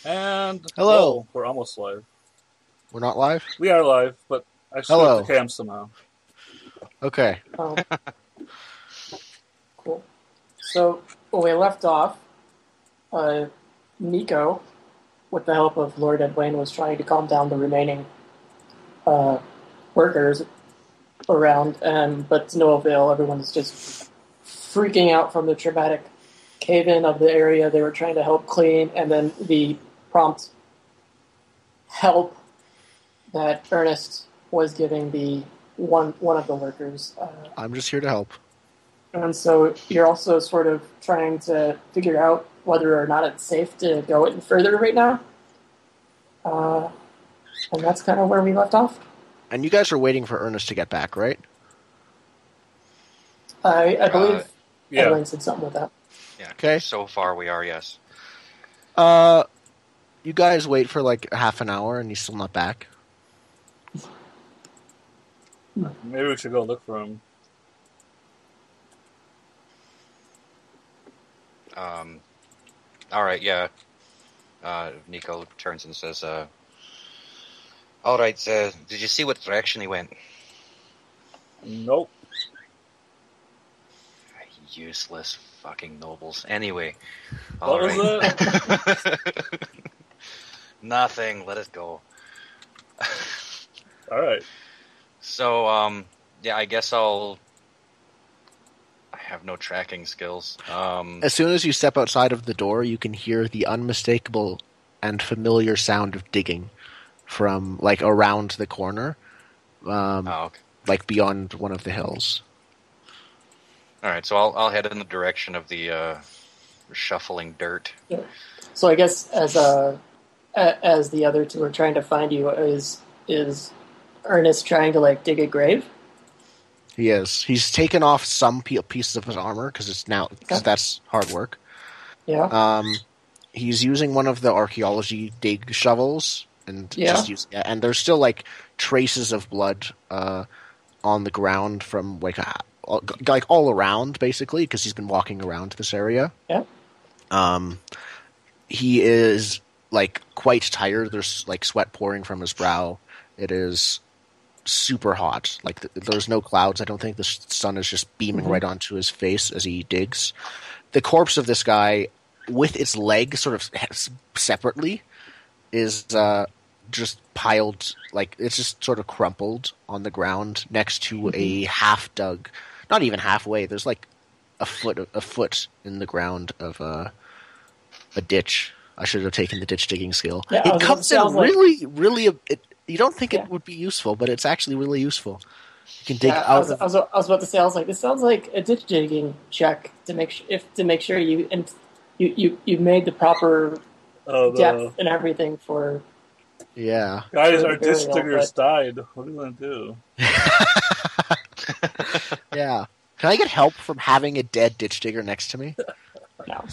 And Hello. whoa, we're almost live. We're not live? We are live, but I screwed Hello. up the cam somehow. Okay. Oh. Cool. So when we left off, Nico, with the help of Lord Edwin, was trying to calm down the remaining workers around, but to no avail. Everyone's just freaking out from the traumatic cave-in of the area they were trying to help clean, and then the prompt help that Ernest was giving the one of the workers. I'm just here to help. And so you're also sort of trying to figure out whether or not it's safe to go any further right now. And that's kind of where we left off. And you guys are waiting for Ernest to get back, right? I believe Yeah. Edwin said something with that. Yeah. Okay. So far, we are, yes. You guys wait for like half an hour and he's still not back. Maybe we should go look for him. All right, yeah. Nico turns and says, all right, did you see what direction he went? Nope. Useless fucking nobles. Anyway. What was it? Nothing. Let it go. Alright. So, yeah, I guess I have no tracking skills. As soon as you step outside of the door, you can hear the unmistakable and familiar sound of digging from like around the corner, okay. like beyond one of the hills. All right, so I'll head in the direction of the shuffling dirt. Yeah. So I guess as the other two are trying to find you, is Ernest trying to like dig a grave? He is. He's taken off some pieces of his armor because that's hard work. Yeah. He's using one of the archaeology dig shovels and and there's still like traces of blood on the ground from like all around basically because he's been walking around this area. Yeah. He is like quite tired. There's like sweat pouring from his brow. It is super hot. Like there's no clouds. I don't think the sun is just beaming right onto his face as he digs. The corpse of this guy, with its leg sort of separately, is just piled, like it's just sort of crumpled on the ground next to a half dug, not even halfway. There's like a foot in the ground of a ditch. I should have taken the ditch digging skill. Yeah, it comes in really. You don't think it would be useful, but it's actually really useful. You can dig out. I was about to say. I was like, this sounds like a ditch digging check to make sure you made the proper depth and everything for. Yeah, guys, our ditch diggers died. What are we gonna do? Yeah, can I get help from having a dead ditch digger next to me? No.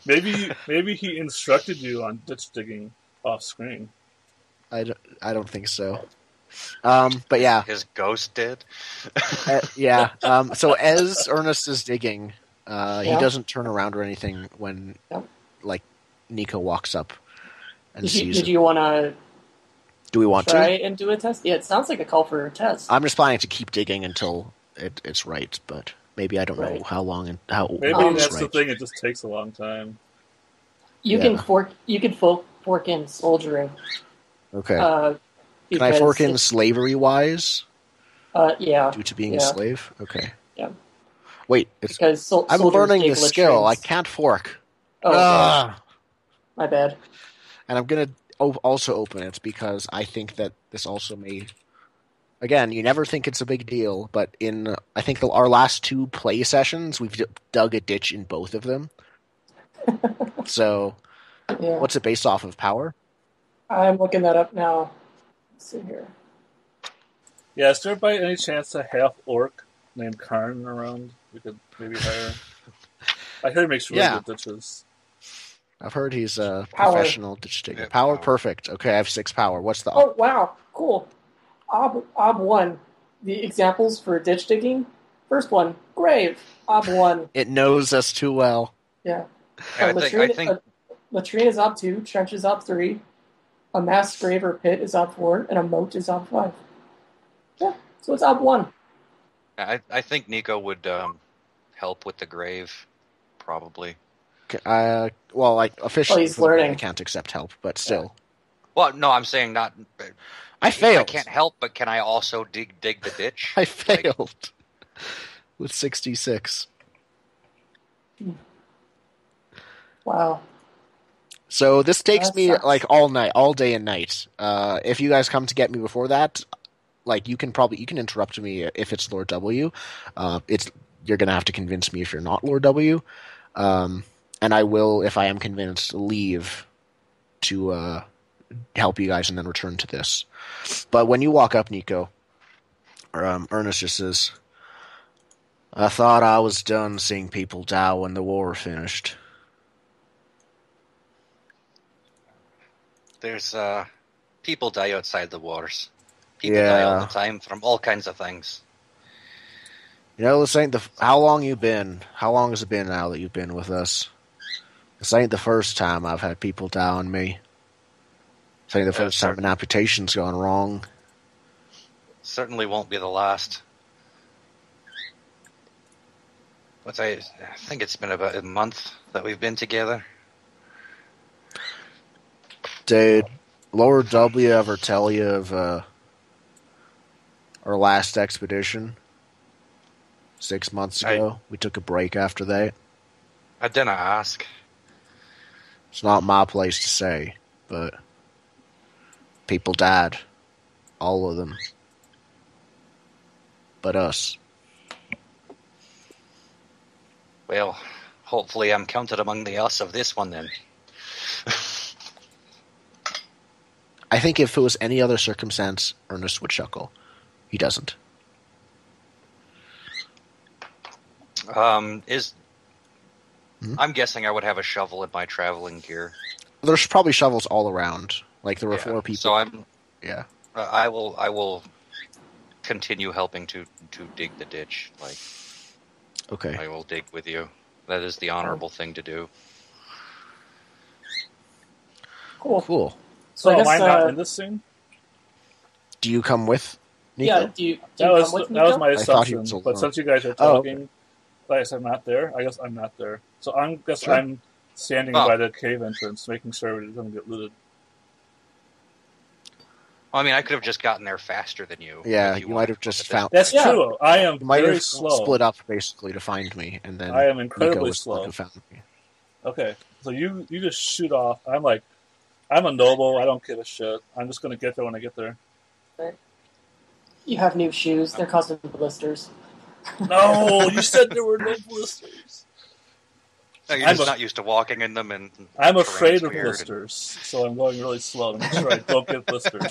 Maybe he instructed you on ditch digging off screen. I don't think so. But yeah. His ghost did? Yeah. So as Ernest is digging, he doesn't turn around or anything when like Nico walks up and sees Did you want to... Do we want try and do a test? Yeah, it sounds like a call for a test. I'm just planning to keep digging until it's right, but maybe I don't know how long and how. Maybe that's the thing. It just takes a long time. You can fork in soldiering. Okay. Can I fork in slavery-wise? Yeah. Due to being a slave? Okay. Yeah. Wait, I'm learning this skill. I can't fork. Oh, my bad. And I'm going to also open it because I think that this also may... Again, you never think it's a big deal, but in, I think, our last 2 play sessions, we've dug a ditch in both of them. So, what's it based off of? Power? I'm looking that up now. Let's see here. Yeah, is there by any chance a half-orc named Karn around we could maybe hire? I heard he makes really good ditches. I've heard he's a professional ditch digger. Power, perfect. Okay, I have 6 power. What's the... Oh, wow. Cool. Ob 1. The examples for ditch digging. First one, grave. Ob 1. It knows us too well. Yeah. I think latrine is op 2, trench is op 3, a mass grave or pit is op 4, and a moat is op 5. Yeah, so it's op 1. I think Nico would help with the grave, probably. Well, like officially, he's learning. I can't accept help, but still. Well, no, I'm saying not. I failed. I can't help, but can I also dig the ditch? I failed with 66. Wow. So this takes That me sucks. like all day and night. If you guys come to get me before that, like you can interrupt me if it's Lord W. You're gonna have to convince me if you're not Lord W. And I will, if I am convinced, leave to help you guys and then return to this. But when you walk up, Nico, Ernest just says, "I thought I was done seeing people die when the war finished." There's people die outside the wars. People die all the time from all kinds of things. You know, this ain't how long you been? How long has it been now that you've been with us? This ain't the first time I've had people die on me. This ain't the first time an amputation's gone wrong. Certainly won't be the last. I think it's been about a month that we've been together. Did Lord W ever tell you of our last expedition? 6 months ago? We took a break after that. I didn't ask. It's not my place to say, but people died. All of them. But us. Well, hopefully I'm counted among the us of this one then. I think if it was any other circumstance, Ernest would chuckle. He doesn't. I'm guessing I would have a shovel in my traveling gear. There's probably shovels all around. Like there were 4 people. So I'm. Yeah. I will continue helping to dig the ditch. Like. Okay. I will dig with you. That is the honorable thing to do. Cool. So I am guess, I not in this scene? Do you come with Nico? Yeah, do you come with Nico? That was my I thought he assumption. was But alone. since you guys are talking, like I said, I'm not there. I guess I'm not there. So I'm standing by the cave entrance, making sure it doesn't get looted. Well, I mean, I could have just gotten there faster than you. Yeah, you might have just found. That's true. I am You might very have slow. split up basically to find me, and then I am Nico incredibly was the one slow. who found me. Okay, so you just shoot off. I'm a noble. I don't give a shit. I'm just going to get there when I get there. You have new shoes. They're causing blisters. No, you said there were no blisters. No, you're just not used to walking in them, and I'm afraid of terrain's weird. blisters, so I'm going really slow to make sure I don't get blisters.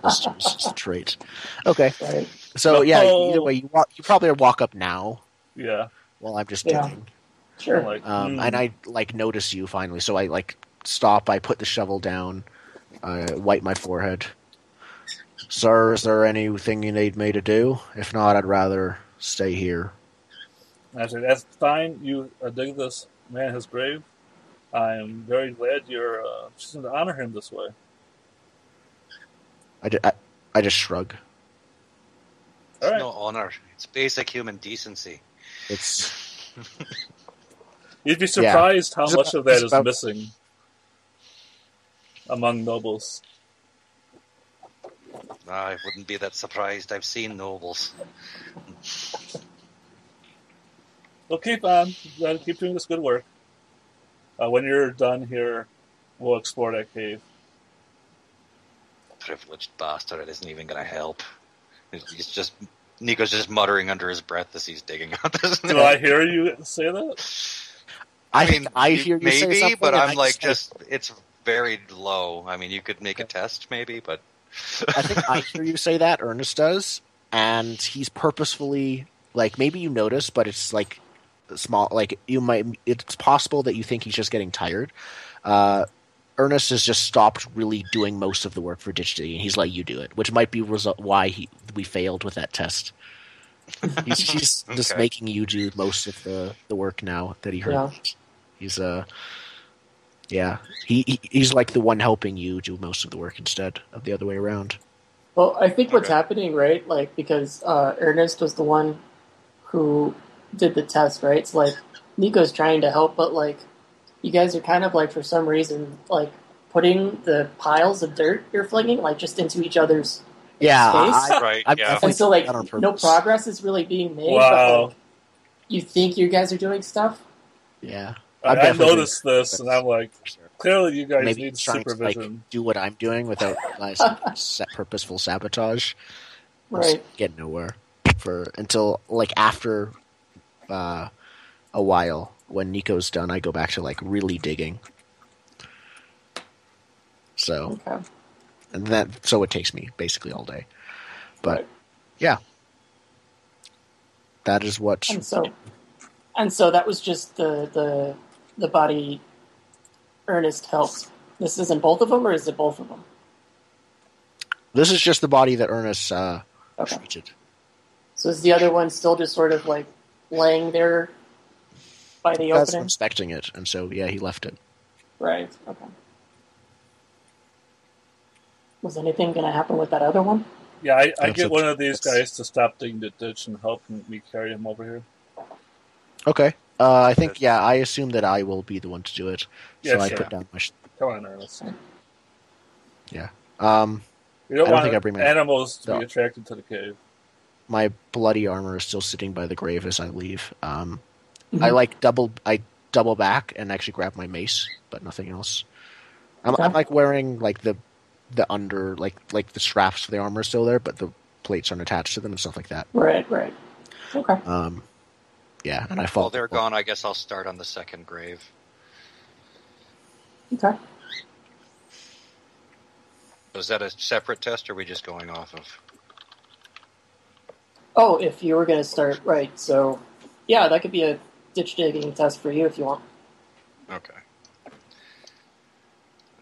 Blisters is a trait. Okay, Right. so yeah, either way, you probably walk up now Yeah. while I'm just Yeah. digging. Sure. And I notice you finally, so I stop. I put the shovel down, wipe my forehead. Sir, is there anything you need me to do? If not, I'd rather stay here. I said, that's fine. You dig this man his grave. I am very glad you're choosing to honor him this way. I just shrug. All right. No honor. It's basic human decency. It's You'd be surprised how It's much about- of that it's is about- missing among nobles. I wouldn't be that surprised. I've seen nobles. Well, keep on. Keep doing this good work. When you're done here, we'll explore that cave. Privileged bastard isn't even going to help. Nico's just muttering under his breath as he's digging out this. Do I hear you say that? I mean, I hear you maybe, say something, but and I'm I like, it's very low. I mean, you could make a test, maybe, but I think I hear you say that. Ernest does, and he's purposefully maybe you notice, but it's small. It's possible that you think he's just getting tired. Ernest has just stopped really doing most of the work for ditch digging. He's let you do it, which might be why we failed with that test. He's just making you do most of the work now that he heard. Yeah. He's Yeah, he's like the one helping you do most of the work instead of the other way around. Well, I think what's Okay. happening, right? Like because Ernest was the one who did the test, right? So like Nico's trying to help, but like you guys are kind of like for some reason like putting the piles of dirt you're flinging like just into each other's Yeah, space. Right, I'm yeah. definitely And so doing like that on purpose. no progress is really being made, but Wow. like you think you guys are doing stuff. Yeah, I definitely doing noticed this, and I'm like, clearly you guys maybe need trying to like supervision. do what I'm doing without realizing it's purposeful sabotage. Right. Get nowhere until like after a while when Nico's done, I go back to like really digging. So Okay. and so it takes me basically all day. But Right. yeah, that is what. And so that was just the body Ernest helped. This isn't both of them, or is it both of them? This is just the body that Ernest Okay. treated. So is the other one still just sort of like laying there by the That's opening? inspecting it, and so yeah, he left it. Right. Okay. Was anything going to happen with that other one? Yeah, I That's get a- one of these that's- guys to stop digging the ditch and help me carry him over here. Okay. I think I assume that I will be the one to do it. Yeah, so I sure. put down my. Come on, Ernest. Yeah. You I don't don't want think I bring my- animals to No. be attracted to the cave. My bloody armor is still sitting by the grave as I leave. Mm-hmm. I double back and actually grab my mace, but nothing else. I'm Okay. like wearing like the under like the straps for the armor are still there, but the plates aren't attached to them and stuff like that. Right. Okay. Yeah, and I While fall. they're gone, I guess I'll start on the second grave. Okay. So is that a separate test, or are we just going off of? Oh, if you were going to start, right. So, yeah, that could be a ditch digging test for you if you want. Okay.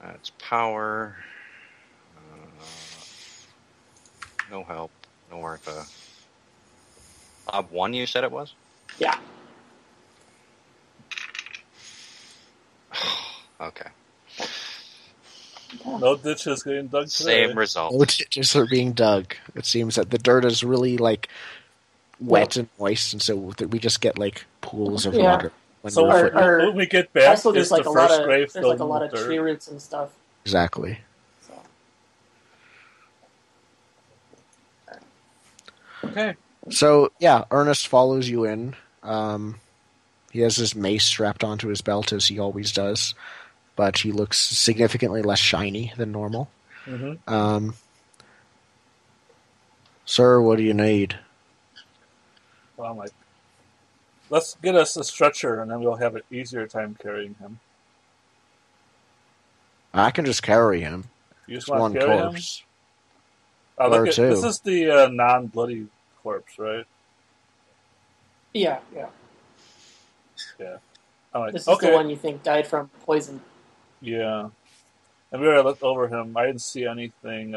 That's power. No help. No ARPA. 1, you said it was? Yeah. Okay. No ditches getting dug today. Same result. No ditches are being dug. It seems that the dirt is really like wet and moist, and so we just get like pools of Yeah. water. When So we're Our- when we get back, Also, there's it's like the a lot first of grave there's like filled a lot with of dirt. tree roots and stuff. exactly. So. Okay. So yeah, Ernest follows you in. He has his mace strapped onto his belt as he always does, but he looks significantly less shiny than normal. Mm-hmm. Sir, what do you need? Well, I'm like, let's get us a stretcher, and then we'll have an easier time carrying him. I can just carry him. You just It's one want to carry him? corpse. Oh, Or look two. this is the non-bloody corpse, right? Yeah. I'm like, This is okay. the one you think died from poison. Yeah. And we already looked over him. I didn't see anything,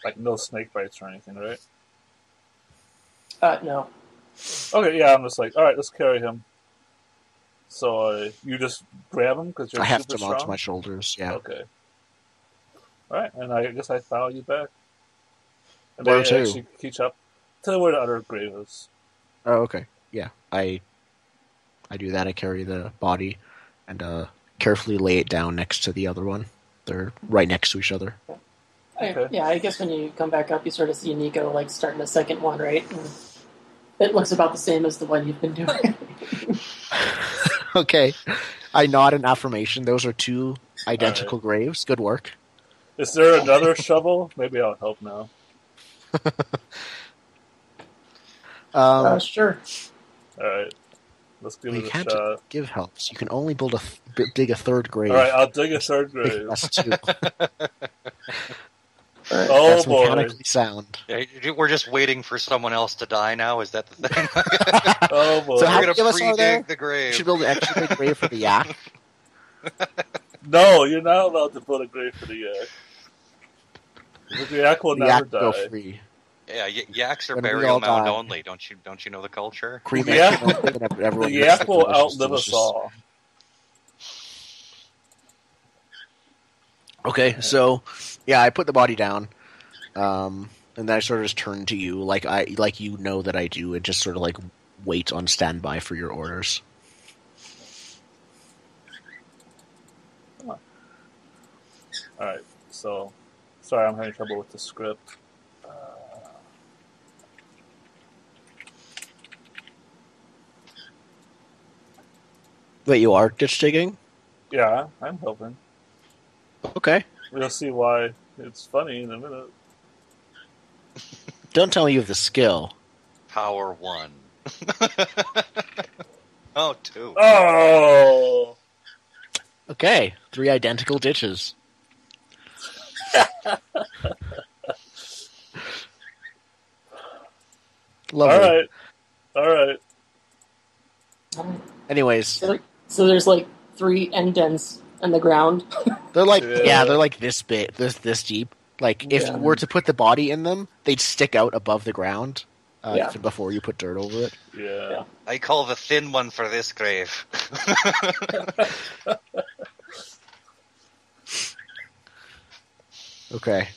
like no snake bites or anything, right? No. Okay, yeah, I'm just like, all right, let's carry him. So you just grab him because you're I have super him onto strong? my shoulders. Yeah. Okay. All right, and I guess I follow you back. And Where I to? actually catch up to where the other grave is. Oh, okay. Yeah, I do that. I carry the body and carefully lay it down next to the other one. They're right next to each other. Okay. Yeah, I guess when you come back up, you sort of see Nico like starting the second one, right? And it looks about the same as the one you've been doing. Okay. I nod in affirmation. Those are two identical graves. Good work. Is there another shovel? Maybe I'll help now. Sure. All right, let's give you it a can't shot. give helps. You can only dig a third grave. All right, I'll dig a third grave. That's two. Oh That's boy! mechanically sound. Yeah, we're just waiting for someone else to die now? Is that the thing? Oh boy! So how We're many of going us to are there? pre-dig the You grave. should build an extra big grave for the yak. No, you're not allowed to build a grave for the yak. The yak will The never yak will go die. free. Yeah, yaks are When we burial all mound die. only. Don't you know the culture? Cremation. yak- and everyone The gets yak will delicious, outlive us delicious- all. Okay, so yeah, I put the body down, and then I sort of just turn to you, like you know that I do, and just sort of like wait on standby for your orders. All right. So, sorry, I'm having trouble with the script. Wait, you are ditch digging? Yeah, I'm helping. Okay. We'll see why it's funny in a minute. Don't tell me you have the skill. Power 1. Oh, 2. Oh! Okay, 3 identical ditches. Lovely. All right. Anyways, So there's like 3 indents in the ground. they're like Yeah. they're like this big, this deep. Like if you were to put the body in them, they'd stick out above the ground even before you put dirt over it. Yeah. I call the thin one for this grave. Okay.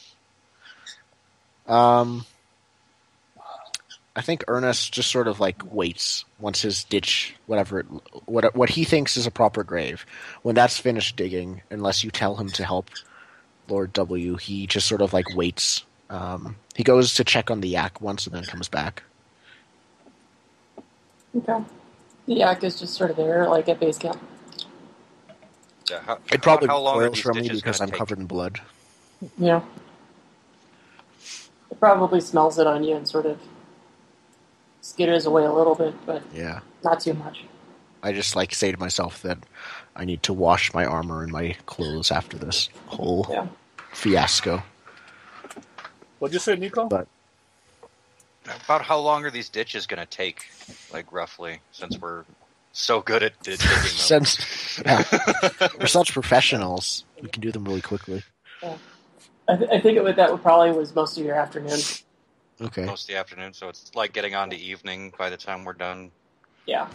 I think Ernest just sort of like waits once his ditch, what he thinks is a proper grave. When that's finished digging, unless you tell him to help Lord W, he just sort of like waits. He goes to check on the yak once and then comes back. Okay. The yak is just sort of there, like at base camp. Yeah, It probably how long are recoils these from me ditches because gonna I'm take? covered in blood. Yeah. It probably smells it on you and sort of skitters away a little bit, but Yeah. not too much. I just like say to myself that I need to wash my armor and my clothes after this whole fiasco. What'd you say, Nico? But About how long are these ditches going to take, like roughly, since we're so good at digging them? since we're such professionals, we can do them really quickly. Yeah. I think that would probably was most of your afternoon. Okay. Most of the afternoon, so it's like getting on to evening by the time we're done. Yeah.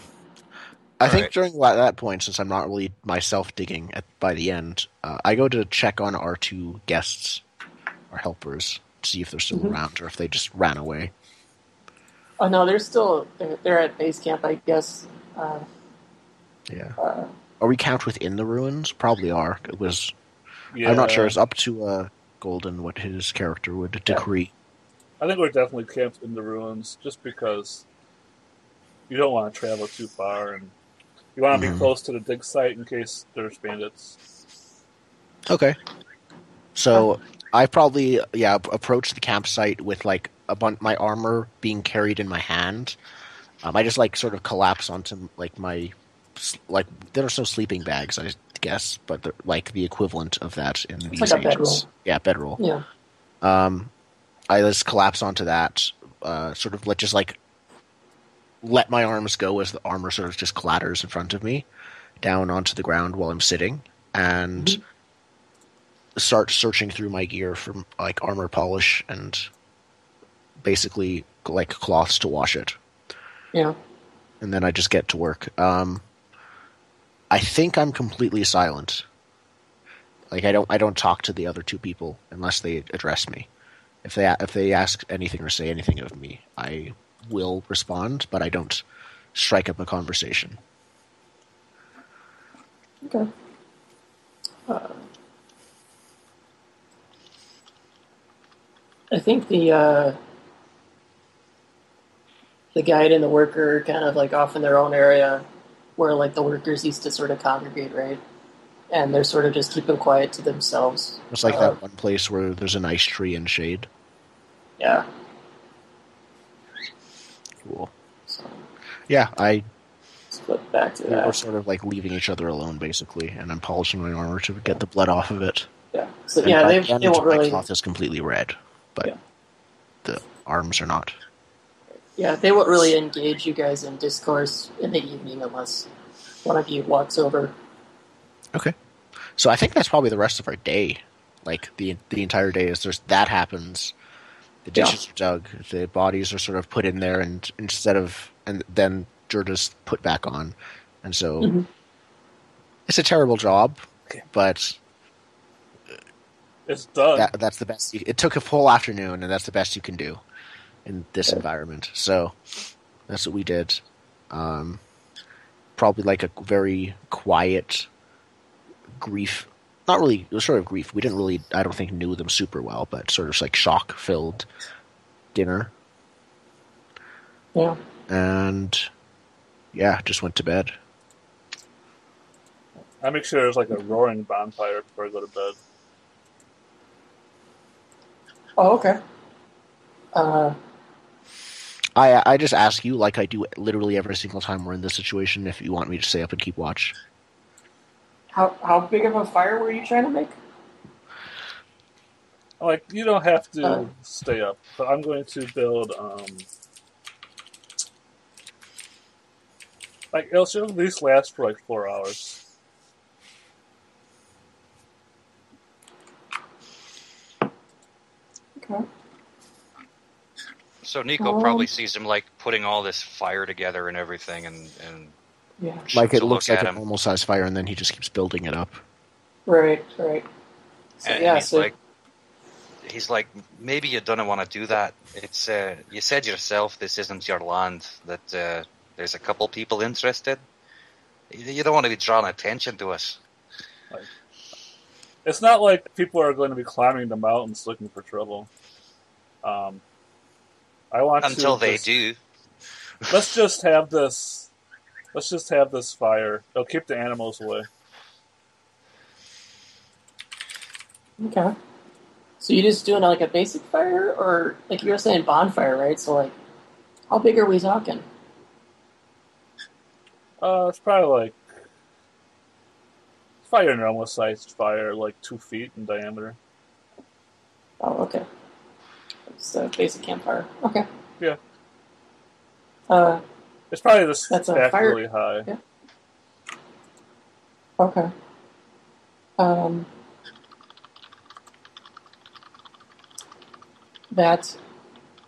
I think Right. during that point, since I'm not really myself digging by the end, I go to check on our 2 guests, our helpers, to see if they're still around or if they just ran away. Oh no, they're at base camp, I guess. Yeah. Are we camped within the ruins? Probably are. It was. Yeah. I'm not sure. It's up to Golden what his character would decree. I think we're definitely camped in the ruins just because you don't want to travel too far and you want to be close to the dig site in case there's bandits. Okay. So I probably approach the campsite with like my armor being carried in my hand. I just like sort of collapse onto like my there's no sleeping bags, I guess, but they're like the equivalent of that in these like a ages. bedroll. Yeah, bedroll. Yeah. I just collapse onto that, sort of just like let my arms go as the armor sort of just clatters in front of me down onto the ground while I'm sitting, and start searching through my gear for like armor polish and basically like cloths to wash it. Yeah. And then I just get to work. I think I'm completely silent. Like I don't talk to the other 2 people unless they address me. If they ask anything or say anything of me, I will respond, but I don't strike up a conversation. Okay. I think the guide and the worker are kind of like off in their own area where like the workers used to sort of congregate, right? And they're sort of just keeping quiet to themselves. It's like that one place where there's a nice tree and shade. Yeah. Cool. So Yeah, I split back to we're that. sort of like leaving each other alone basically, and I'm polishing my armor to get the blood off of it. Yeah. So And yeah, by they the end, won't my really. cloth is completely red, but Yeah. the arms are not. Yeah, they won't really engage you guys in discourse in the evening unless one of you walks over. Okay. So I think that's probably the rest of our day. Like the entire day is that happens. The ditches are dug. The bodies are sort of put in there, and then Jurda's put back on, and so it's a terrible job, but It's done. That's the best. It took a full afternoon, and that's the best you can do in this environment. So that's what we did. Probably like a very quiet grief. Not really. It was sort of grief. We didn't really, I don't think, knew them super well, but sort of like shock-filled dinner. Yeah. And yeah, just went to bed. I make sure there's like a roaring bonfire before I go to bed. Oh, okay. I just ask you, like I do literally every single time we're in this situation, if you want me to stay up and keep watch. How big of a fire were you trying to make? Like, you don't have to stay up, but I'm going to build, like, it should at least last for like 4 hours. Okay. So Nico probably sees him like putting all this fire together and everything, and Yeah. Like it to looks look like at a him. normal size fire, and then he just keeps building it up. Right. So, And he's like, maybe you don't want to do that. It's you said yourself this isn't your land. That there's a couple people interested. You don't want to be drawing attention to us. It's not like people are going to be climbing the mountains looking for trouble. I want Until to they just, do. Let's just have this. Let's just have this fire. It'll keep the animals away. Okay. So you're just doing like a basic fire, or like you were saying bonfire, right? So like, how big are we talking? It's probably like fire normal sized fire, like 2 feet in diameter. Oh, okay. It's a basic campfire. Okay. Yeah. That's It's probably this a stacked fire. really high. Yeah. Okay. That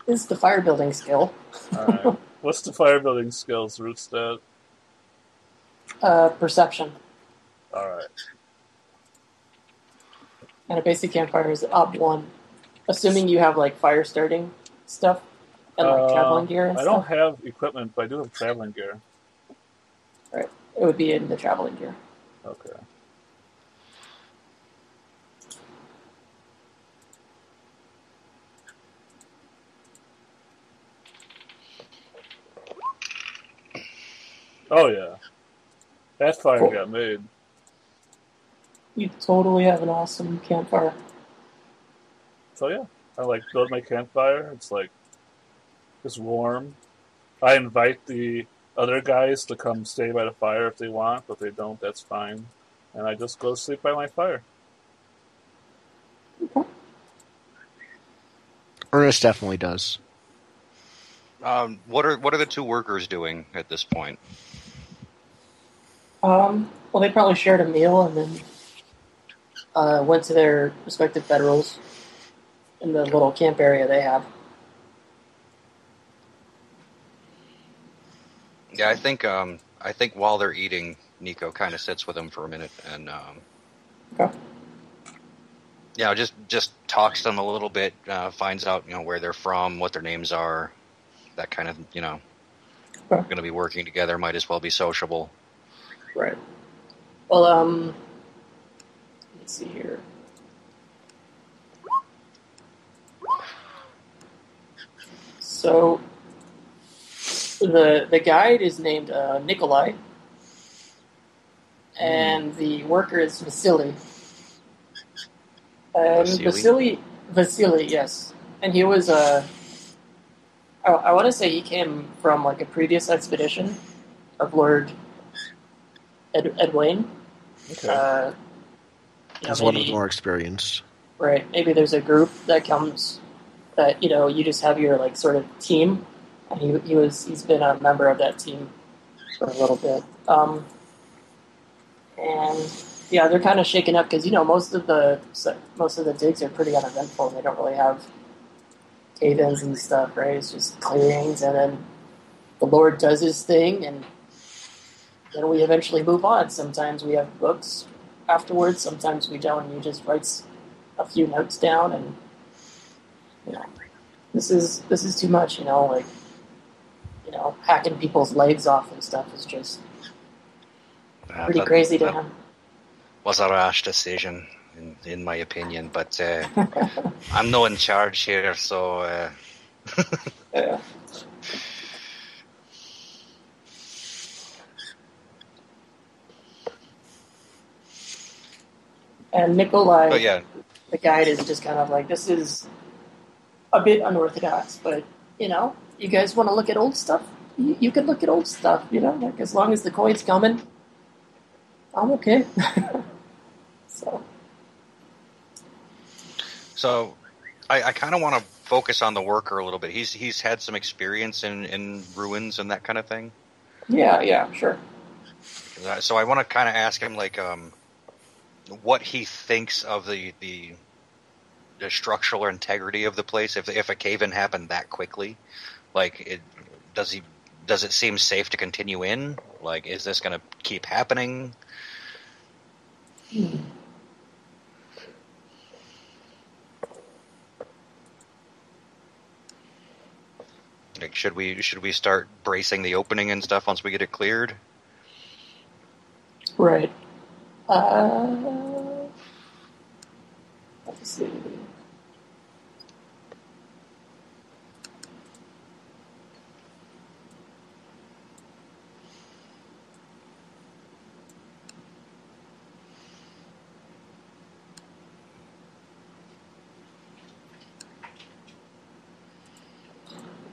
is the fire building skill. Alright. What's the fire building skills root stat? Perception. Alright. And a basic campfire is up 1. Assuming you have like fire starting stuff and like traveling gear and I stuff. don't have equipment, but I do have traveling gear. Right. It would be in the traveling gear. Okay. Oh yeah. That fire Cool. got made. You totally have an awesome campfire. So yeah. I like build my campfire. It's like it's warm. I invite the other guys to come stay by the fire if they want, but if they don't, that's fine. And I just go sleep by my fire. Okay. Ernest definitely does. What are the two workers doing at this point? Well, they probably shared a meal and then went to their respective bedrolls in the little camp area they have. Yeah, I think while they're eating, Nico kind of sits with them for a minute and Okay. just talks to them a little bit, finds out where they're from, what their names are, that kind of Okay. going to be working together, might as well be sociable. Right. Well, let's see here. So the guide is named Nikolai, and the worker is Vasily. Vasily, yes. And he was I want to say he came from like a previous expedition of Lord Edwayne. Okay. He's one of the more experienced. Right. Maybe there's a group that comes that you just have your like sort of team, and he's been a member of that team for a little bit. And yeah, they're kind of shaken up because most of the digs are pretty uneventful. They don't really have cave-ins and stuff, right? It's just clearings, and then the Lord does his thing, and then we eventually move on. Sometimes we have books afterwards, sometimes we don't, and he just writes a few notes down, and this is too much. Hacking people's legs off and stuff is just pretty crazy to him. Was a rash decision, in my opinion, but I'm not in charge here, so. Yeah. And Nikolai, the guide, is just kind of like, this is a bit unorthodox, but, you guys want to look at old stuff? You can look at old stuff, like as long as the coin's coming, I'm okay. So I kind of want to focus on the worker a little bit. He's had some experience in ruins and that kind of thing. Yeah, sure. So I want to kind of ask him, like, what he thinks of the structural integrity of the place. If a cave-in happened that quickly, like, does it seem safe to continue in? Like, is this going to keep happening? Like, should we start bracing the opening and stuff once we get it cleared? Right. Let's see.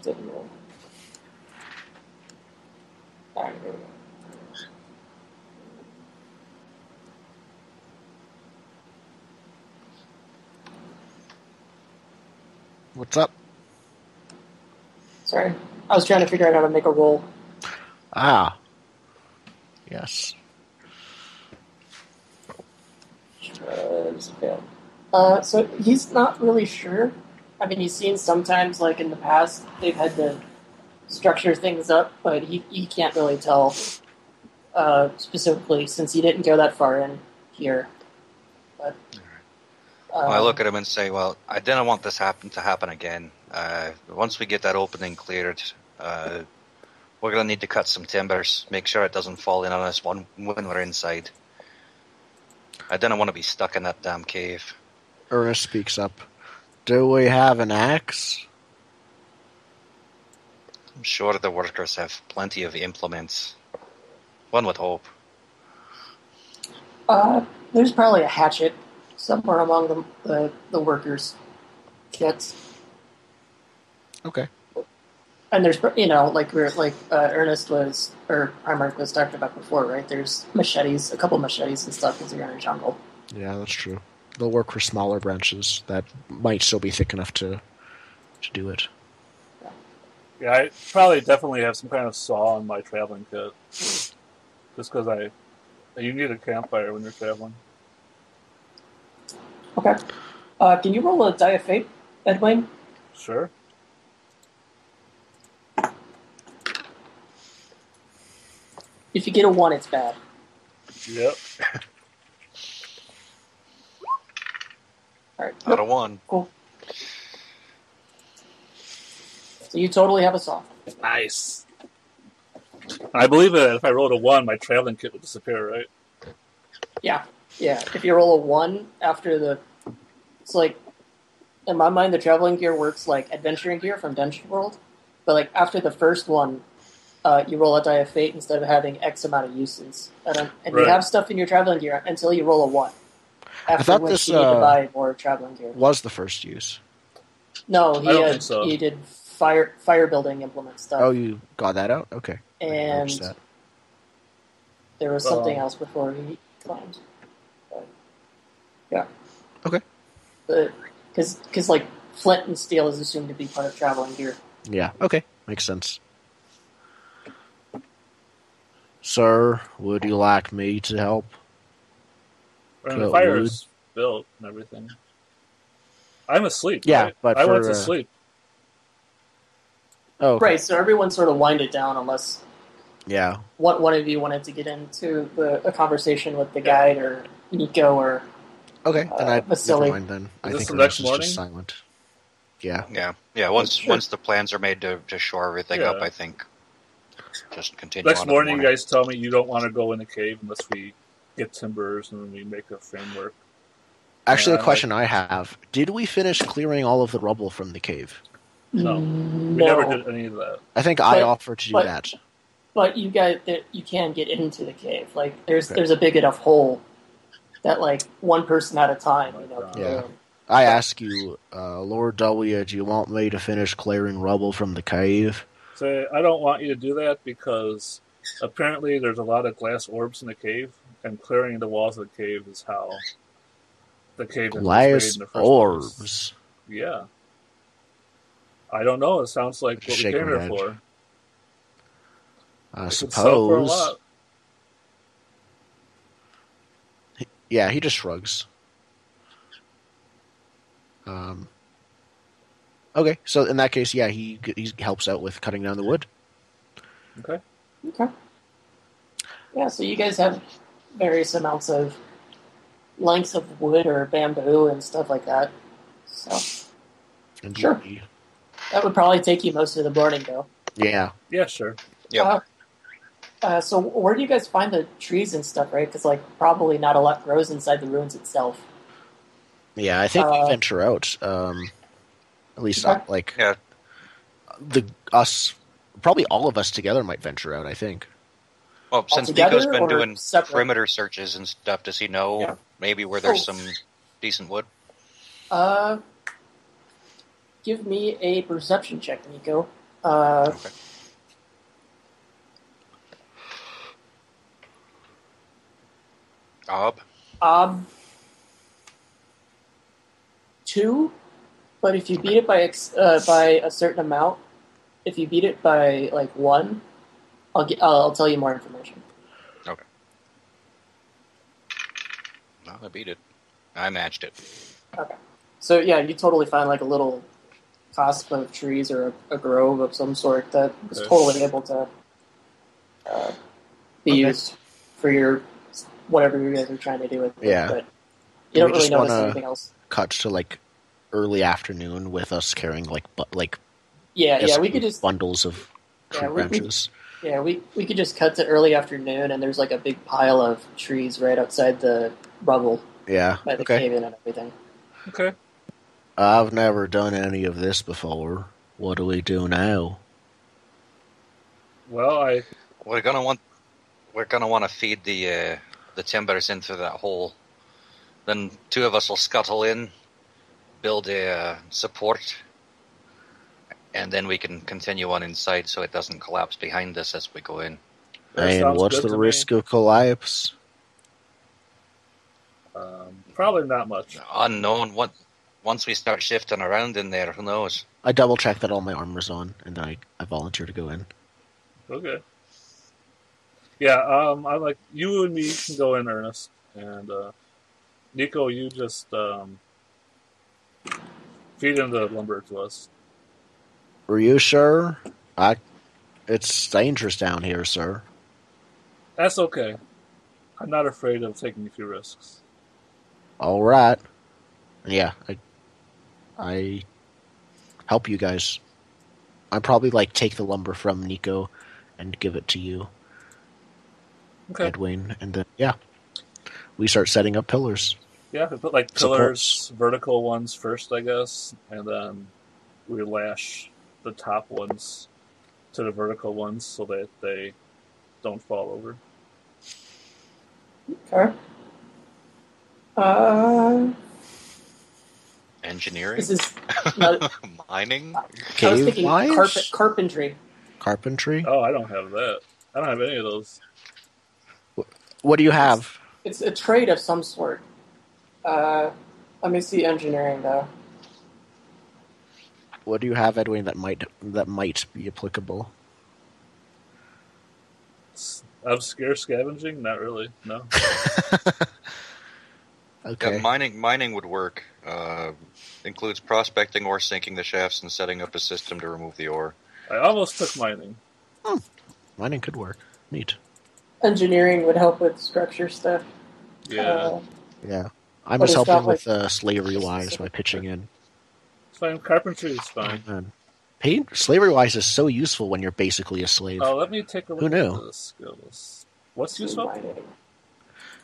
Didn't roll. Alright, here we go. What's up? Sorry. I was trying to figure out how to make a roll. Ah. Yes. Just failed. So he's not really sure. I mean, he's seen sometimes, like in the past, they've had to structure things up, but he can't really tell specifically since he didn't go that far in here. But I look at him and say, well, I didn't want this to happen again. Once we get that opening cleared, we're going to need to cut some timbers, make sure it doesn't fall in on us when we're inside. I didn't want to be stuck in that damn cave. Ernest speaks up. Do we have an axe? I'm sure the workers have plenty of implements. One would hope. There's probably a hatchet somewhere among the workers' kits. Okay. And there's, like Ernest was, or Primarch was talking about before, right? There's machetes, a couple machetes and stuff because you're in a jungle. Yeah, that's true. They'll work for smaller branches that might still be thick enough to do it. Yeah, I probably definitely have some kind of saw in my traveling kit. Just because you need a campfire when you're traveling. Okay. Can you roll a die of fate, Edwin? Sure. If you get a 1, it's bad. Yep. All right. Out of 1. Cool. So you totally have a saw. Nice. I believe that if I rolled a 1, my traveling kit would disappear, right? Yeah. If you roll a 1 after it's like, in my mind, the traveling gear works like adventuring gear from Dungeon World, but like after the first one, you roll a die of fate instead of having X amount of uses, and you have stuff in your traveling gear until you roll a 1. After which you need to buy more traveling gear. Was the first use? No, so. he did fire building implement stuff. Oh, you got that out? Okay. And there was something else before he climbed. But, yeah. Okay. Because like flint and steel is assumed to be part of traveling gear. Yeah. Okay. Makes sense. Sir, would you like me to help? The fire is built and everything. I'm asleep. Yeah, right? but I went to sleep. Oh, okay. Right. So everyone sort of winded down unless one of you wanted to get into a conversation with the guide or Nico or Okay, then never Vasily. mind then. I this think the Ernest next is morning? just silent. Yeah. Yeah. Once Sure. once the plans are made to shore everything up, Yeah. I think just continue Next on in the morning, you guys tell me you don't want to go in the cave unless we get timbers and we make a framework. Actually, Yeah, a question I have. Did we finish clearing all of the rubble from the cave? No. No. We never did any of that. I think I But- offered to do but- that. But you can get into the cave. Like there's Okay. a big enough hole that like one person at a time, can Yeah. go in. I ask you, Lord W, do you want me to finish clearing rubble from the cave? So I don't want you to do that because apparently there's a lot of glass orbs in the cave, and clearing the walls of the cave is how the cave was made Glass in the first orbs. place. Yeah. I don't know. It sounds like what we Shake came my here head. for. I It could sell for a suppose. lot. Yeah, he just shrugs. Okay, so in that case, yeah, he helps out with cutting down the wood. Okay. Okay. Yeah, so you guys have various amounts of lengths of wood or bamboo and stuff like that. So And Sure. that would probably take you most of the morning, though. Yeah. Yeah, sure. Yep. So where do you guys find the trees and stuff, right? Because like probably not a lot grows inside the ruins itself. Yeah, I think we venture out. At least, Okay. like, Yeah. probably all of us together might venture out, I think. Well, since Altogether Nico's been or doing separate? perimeter searches and stuff, does he know Yeah. maybe where there's Oh. some decent wood? Give me a perception check, Nico. Okay. Ob? 2, but if you beat it by a certain amount, if you beat it by like 1, I'll tell you more information. Okay. No, I beat it. I matched it. Okay. So yeah, you totally find like a little cusp of trees or a grove of some sort that is Okay. totally able to be Okay. used for your whatever you guys are trying to do with it. Yeah. But Do you we don't really just notice wanna- anything else. Cut to, like, early afternoon with us carrying, like Yeah, we could just bundles of tree Yeah, we- branches. we could just cut to early afternoon, and there's like a big pile of trees right outside the rubble Yeah, by the okay. cave-in and everything. Okay. I've never done any of this before. What do we do now? Well, We're gonna want to feed the timbers into that hole. Then 2 of us will scuttle in, build a support, and then we can continue on inside so it doesn't collapse behind us as we go in. that And sounds what's good the to risk me. of collapse? Probably not much. Unknown. Once we start shifting around in there, who knows? I double check that all my armor's on, and then I volunteer to go in. Okay. Yeah, I like you and me can go in, Ernest, and Nico, you just feed in the lumber to us. Are you sure? It's dangerous down here, sir. That's okay. I'm not afraid of taking a few risks. All right. Yeah, I help you guys. I probably take the lumber from Nico and give it to you, Okay. Edwin, and then we start setting up pillars. Yeah, we put pillars, vertical ones first, I guess, and then we lash the top ones to the vertical ones so that they don't fall over. Okay. Engineering? This is not, Mining? I was Cave thinking wires? carpentry. Carpentry. Oh, I don't have that. I don't have any of those. What do you have? It's a trade of some sort. Let me see engineering though. What do you have, Edwin? That might be applicable. Obscure scavenging? Not really. No. Okay. Yeah, mining would work. Includes prospecting or sinking the shafts and setting up a system to remove the ore. I almost took mining. Mining could work. Neat. Engineering would help with structure stuff. Yeah. Yeah. I'm But just it's helping not with like slavery-wise by pitching in. It's fine. Carpentry is fine. Man. Slavery-wise is so useful when you're basically a slave. Oh, let me take a look Who knew? at the skills. What's useful?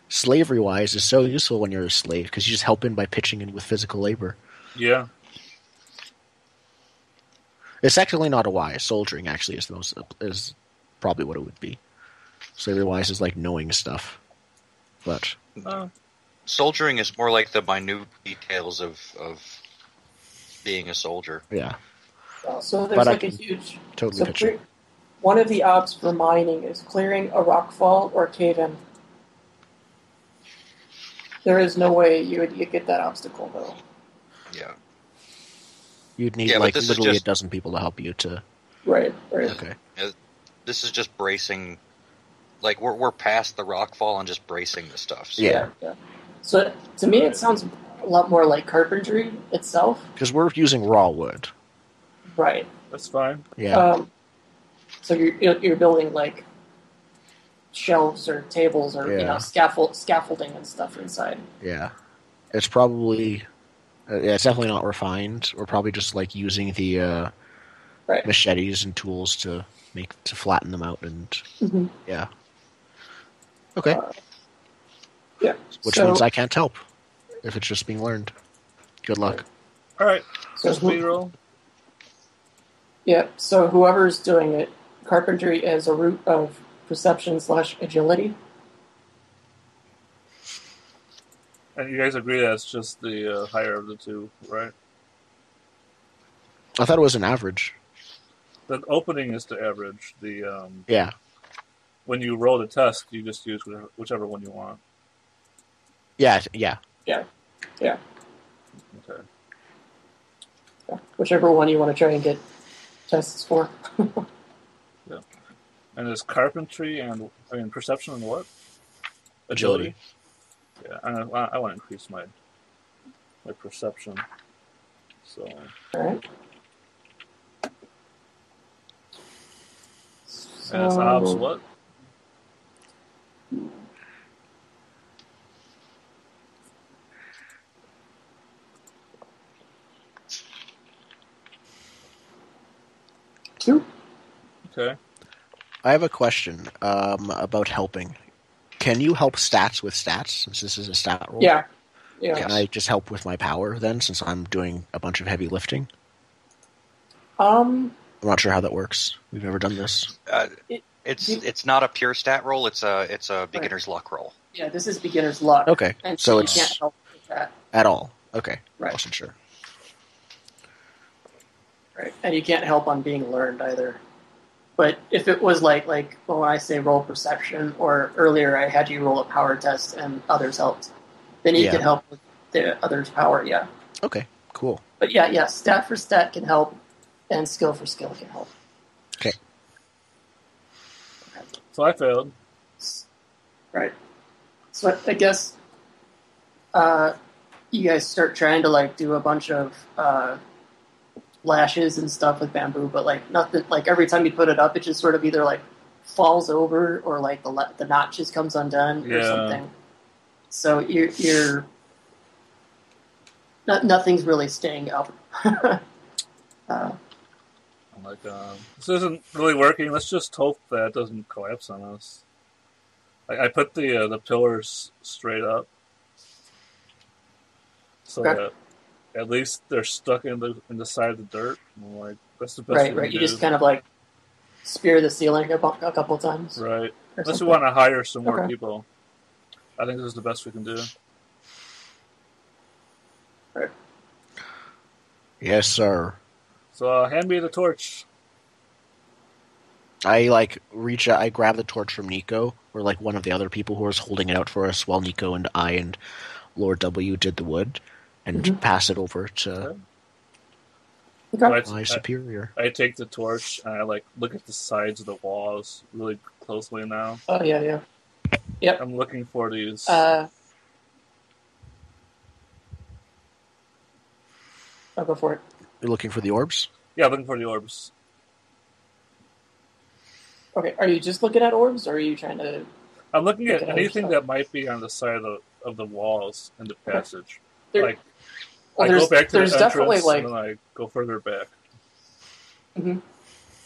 Slavery-wise is so useful when you're a slave because you just help in by pitching in with physical labor. Yeah. It's actually not a wise. Soldiering actually is probably what it would be. Slavery-wise is like knowing stuff, but Soldiering is more like the minute details of being a soldier. yeah. So there's But I like a can huge. totally So picture. one of the ops for mining is clearing a rockfall or cave-in. There is no way you get that obstacle though. Yeah. You'd need Yeah, but like this is literally just- a dozen people to help you to. Right. Okay. This is just bracing. Like we're past the rockfall and just bracing the stuff. So. Yeah. So to me, it sounds a lot more like carpentry itself. Because we're using raw wood. Right. That's fine. Yeah. So you're building like shelves or tables or Yeah. scaffolding and stuff inside. Yeah. It's probably. It's definitely not refined. We're probably just like using the Right. machetes and tools to flatten them out and Mhm. yeah. Okay. Yeah. Which so, means I can't help if it's just being learned. Good luck. All right. So Speed roll. Yeah. So whoever's doing it, carpentry is a root of perception/agility. And you guys agree that's just the higher of the two, right? I thought it was an average. The opening is the average. The Yeah. when you roll the test, you just use whichever one you want. Yeah. Yeah. Yeah. Okay. Yeah. Whichever one you want to try and get tests for. And there's carpentry and perception and what? Agility. Yeah, and I want to increase my perception. So All right. and it's ops what? Two. Okay. I have a question about helping. Can you help stats with stats since this is a stat roll? Yeah. Can I just help with my power then since I'm doing a bunch of heavy lifting? I'm not sure how that works. We've never done this. It's not a pure stat roll. It's a beginner's luck roll. Yeah, this is beginner's luck. Okay, And so you it's can't help with that. at all. Okay, Right. wasn't sure. Right. And you can't help on being learned either. But if it was like when I say roll perception, or earlier I had you roll a power test and others helped, then you can help with the others' power, yeah. Okay, cool. But yeah, stat for stat can help, and skill for skill can help. Okay. So I failed. Right. So I guess you guys start trying to do a bunch of lashes and stuff with bamboo, but nothing. Every time you put it up, it just sort of either falls over or the knot just comes undone or something. So you're nothing's really staying up. I'm like, this isn't really working. Let's just hope that it doesn't collapse on us. I put the pillars straight up, so that at least they're stuck in the side of the dirt. I'm like, that's the best. Right. You just kind of spear the ceiling a couple times. Right. Unless we want to hire some more people, I think this is the best we can do. Right. Yes, sir. So hand me the torch. I reach out, I grab the torch from Nico, or one of the other people who was holding it out for us while Nico and I and Lord W did the wood, and pass it over to my superior. I take the torch and I look at the sides of the walls really closely now. Oh yeah. Yep. I'm looking for these. I'll go for it. You're looking for the orbs? Yeah, looking for the orbs. Okay, are you just looking at orbs, or are you trying to... I'm looking at anything that might be on the side of of the walls in the passage. There- Like, well, I go there's- back to there's the definitely, entrance, like- and then I go further back.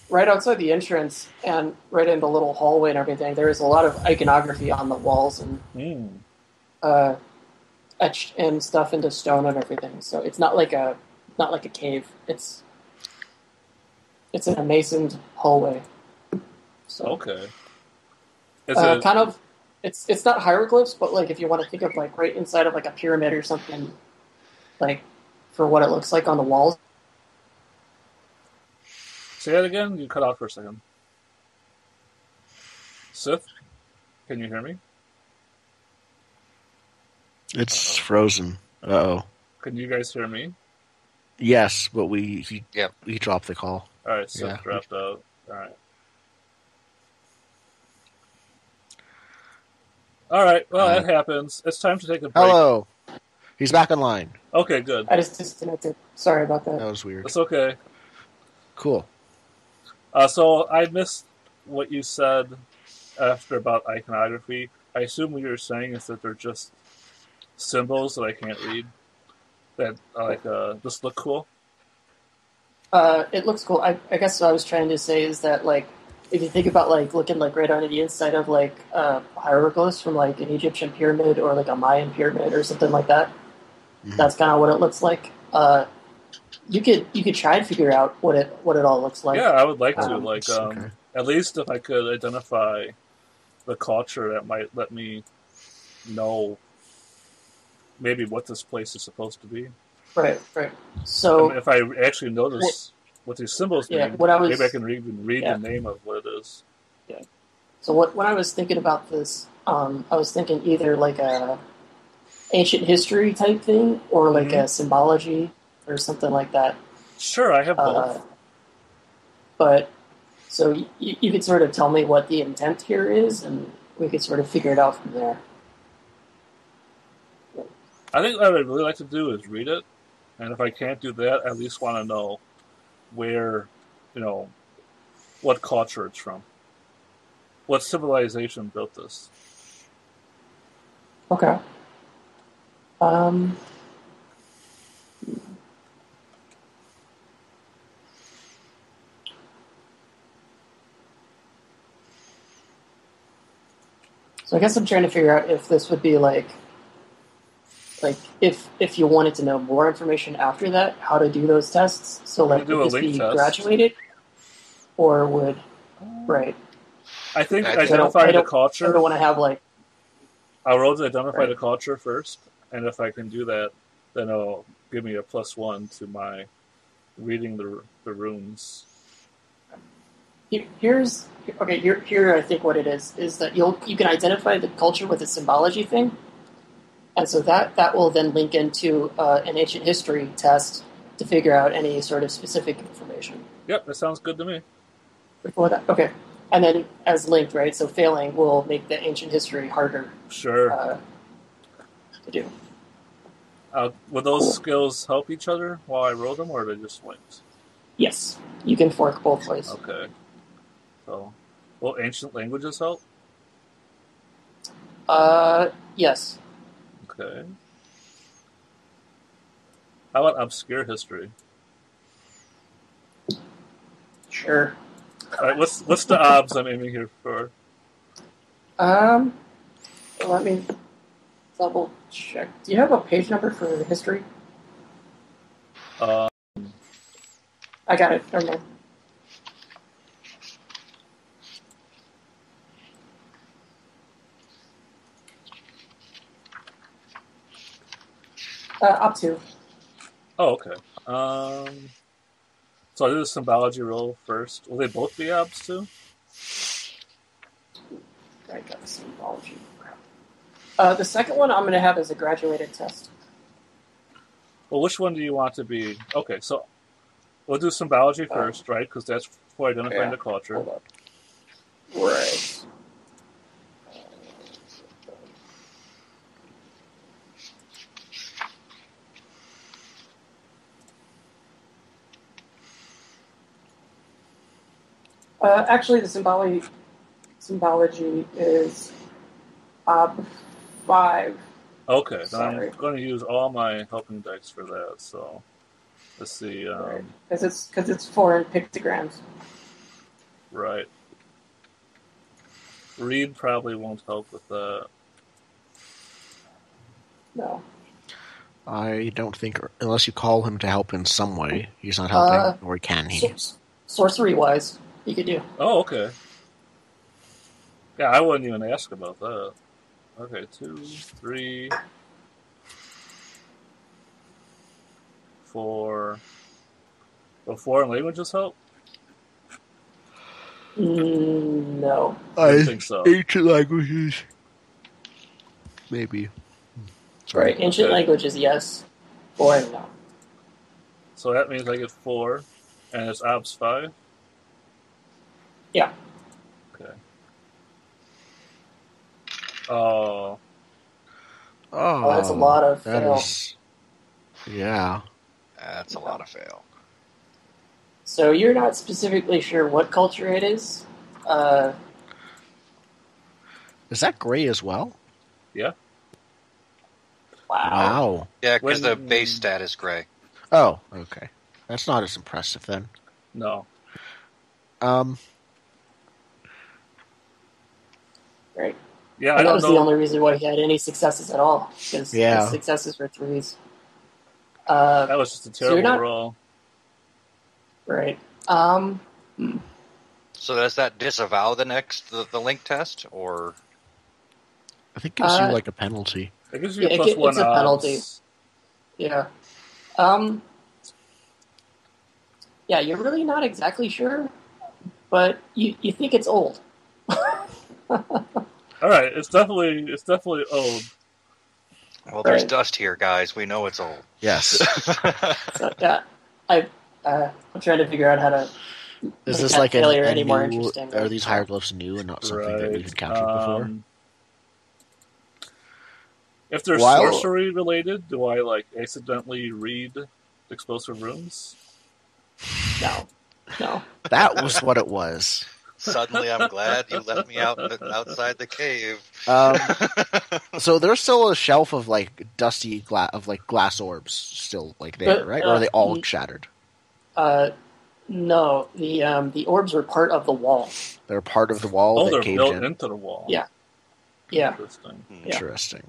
right outside the entrance and right in the little hallway and everything, there is a lot of iconography on the walls and etched in stuff into stone and everything. So it's not like a cave. It's in a masoned hallway. So Okay. Is it, kind of it's not hieroglyphs, but like if you want to think of like right inside of like a pyramid or something, like for what it looks like on the walls. say that again? You cut out for a second. Sith, can you hear me? It's frozen. Uh-oh. Can you guys hear me? Yes, but he Yep. dropped the call. All right, Sith Yeah. dropped out. All right. All right. Well, that happens. It's time to take a break. Hello. He's back online. Okay, good. I just disconnected. Sorry about that. That was weird. That's okay. Cool. So I missed what you said after about iconography. I assume what you're saying is that they're just symbols that I can't read that just look cool. It looks cool. I guess what I was trying to say is that like if you think about like looking like right on the inside of like hieroglyphs from like an Egyptian pyramid or like a Mayan pyramid or something like that, that's kind of what it looks like. You could try and figure out what it all looks like. Yeah, I would like to. Okay. At least if I could identify the culture, that might let me know maybe what this place is supposed to be. Right. So And if I actually notice what these symbols yeah, mean, what I was- maybe I can even read yeah. the name of what it is. So when I was thinking about this, I was thinking either like a ancient history type thing or like a symbology or something like that. Sure, I have both. But so you could sort of tell me what the intent here is, and we could sort of figure it out from there. I think what I'd really like to do is read it, and if I can't do that, I at least want to know where, what culture it's from. What civilization built this? Okay. So I guess I'm trying to figure out if this would be like if you wanted to know more information after that, how to do those tests. So like do a would this link be test. graduated, or would right? I think I don't- identify the I don't culture. want to have like I'll roll to identify Right. the culture first, and if I can do that, then it'll give me a +1 to my reading the runes. Here's okay. Here, I think what it is that you can identify the culture with a symbology thing, and so that will then link into an ancient history test to figure out any sort of specific information. Yep, that sounds good to me. Before that, okay, and then as linked, right? So failing will make the ancient history harder Sure. to do. Would those Cool. skills help each other while I roll them, or are they just linked? Yes, you can fork both ways. Okay. So, will ancient languages help? Yes. Okay. How about obscure history? Sure. All right, what's the obs I'm aiming here for? Let me double check. Do you have a page number for the history? Uh, I got it. Never mind. Up to. oh, okay. So I did a symbology roll first. Will they both be obs too? I got the symbology. The second one I'm going to have as a graduated test. Well, which one do you want to be? Okay, so we'll do symbology first, right? Because that's for identifying yeah. the culture. Hold up. Right. Actually, the symbology is Ob 5. Okay, then Sorry. I'm going to use all my helping dice for that. So let's see. Because it's 4 pictograms. Right. Reed probably won't help with that. No. I don't think, unless you call him to help in some way, he's not helping, or can he? Sorcery-wise, you could do. Oh, okay. Yeah, I wouldn't even ask about that. Okay, 2, 3, 4. Will foreign languages help? No. I didn't think so. Ancient languages. Maybe. Right, ancient languages, yes. Boring, no. So that means I get 4, and it's Ops 5? Yeah. Okay. Oh. Oh, that's a lot of that fail. Yeah. That's a lot of fail. So you're not specifically sure what culture it is? Is that gray as well? Yeah. Wow. Yeah, because the base stat is gray. Oh, okay. That's not as impressive then. No. Right. Yeah, And I that don't was know. the only reason why he had any successes at all. Because his successes were 3s. That was just a terrible roll. Right. So does that disavow the link test, or? I think it gives you like a penalty. It gives you a plus 1 it's a penalty. Yeah. Yeah, you're really not exactly sure, but you think it's old. All right, it's definitely old. Well, there's dust here, guys. We know it's old. Yes. So, yeah, I'm trying to figure out how to. Is this like a any more new? interesting? Are these hieroglyphs new and not something that we've encountered before? If they're sorcery related, do I like accidentally read explosive runes? No. That was what it was. Suddenly, I'm glad you let me outside the cave. So there's still a shelf of like dusty glass orbs still like there, right? Or are they all shattered? No, the orbs are part of the wall. They're part of the wall. Oh, they're caved built in. into the wall. Yeah. Interesting.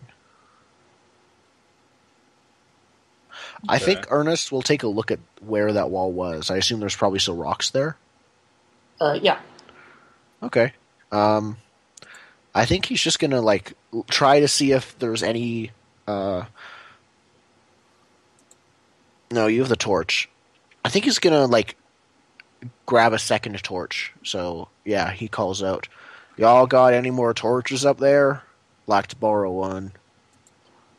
I think Ernest will take a look at where that wall was. I assume there's probably still rocks there. Yeah. Okay. I think he's just gonna like try to see if there's any. No, you have the torch. I think he's gonna like grab a second torch. So yeah, he calls out, "Y'all got any more torches up there? Like to borrow one."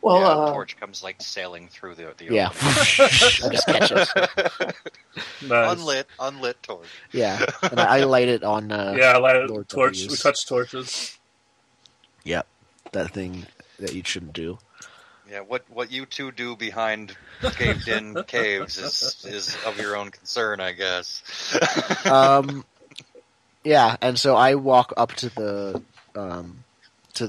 Well, the torch comes like sailing through the yeah. just catches. Nice. Unlit torch. Yeah, and I light it on. Yeah, I light it. Lord Torch. W's. We touch torches. Yep, that thing that you shouldn't do. Yeah, what you two do behind caved-in caves is of your own concern, I guess. Yeah, and so I walk up to the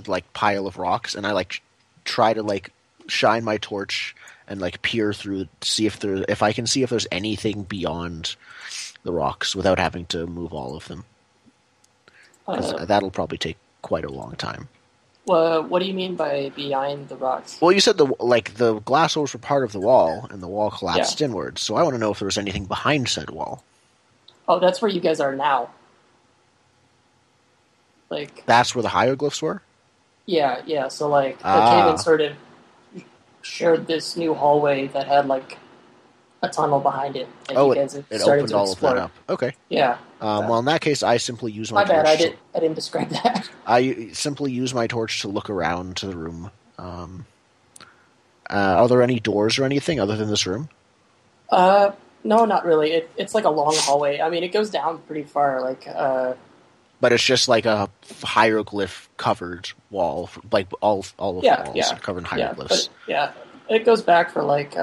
like pile of rocks, and I like try to like shine my torch and like peer through to see if I can see if there's anything beyond the rocks without having to move all of them. That'll probably take quite a long time. Well, what do you mean by behind the rocks? Well, you said the glass doors were part of the wall, and the wall collapsed inwards. So I want to know if there was anything behind said wall. Oh, that's where you guys are now. Like that's where the hieroglyphs were. Yeah. So like the cave-in sort of shared this new hallway that had like a tunnel behind it. And you guys it started opened to all explore. of that up. Okay. Yeah. Well, in that case, I simply use my My bad. torch. I didn't describe that. I simply use my torch to look around to the room. Are there any doors or anything other than this room? No, not really. It's like a long hallway. I mean, it goes down pretty far. Like, but it's just like a hieroglyph covered wall, like all of the walls are covered in hieroglyphs. It goes back for like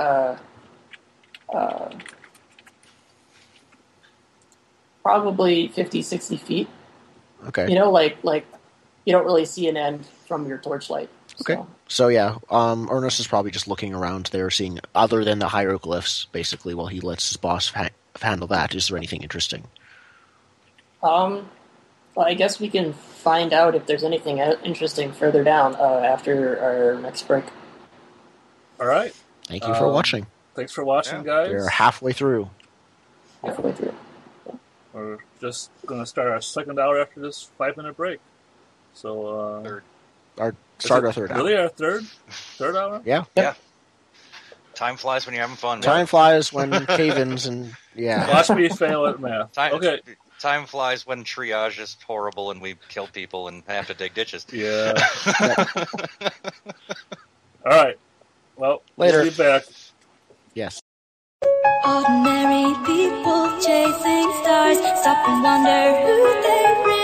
probably 50, 60 feet. Okay. You know, like you don't really see an end from your torchlight. Okay. So, So yeah, Ernest is probably just looking around there, seeing other than the hieroglyphs, basically, while he lets his boss handle that. Is there anything interesting? well, I guess we can find out if there's anything interesting further down after our next break. All right. Thank you for watching. Thanks for watching, Yeah. guys. We're halfway through. Halfway through. We're just going to start our second hour after this 5-minute break. So, Third. Our third hour. Really, our third hour? Yeah. Yeah. Time flies when you're having fun. Time flies when cave-ins and yeah. Watch me fail at math. Time, Okay. Time flies when triage is horrible and we kill people and have to dig ditches. Yeah. All right. Well, Later. We'll be back. Yes. Ordinary people chasing stars, stop and wonder who they really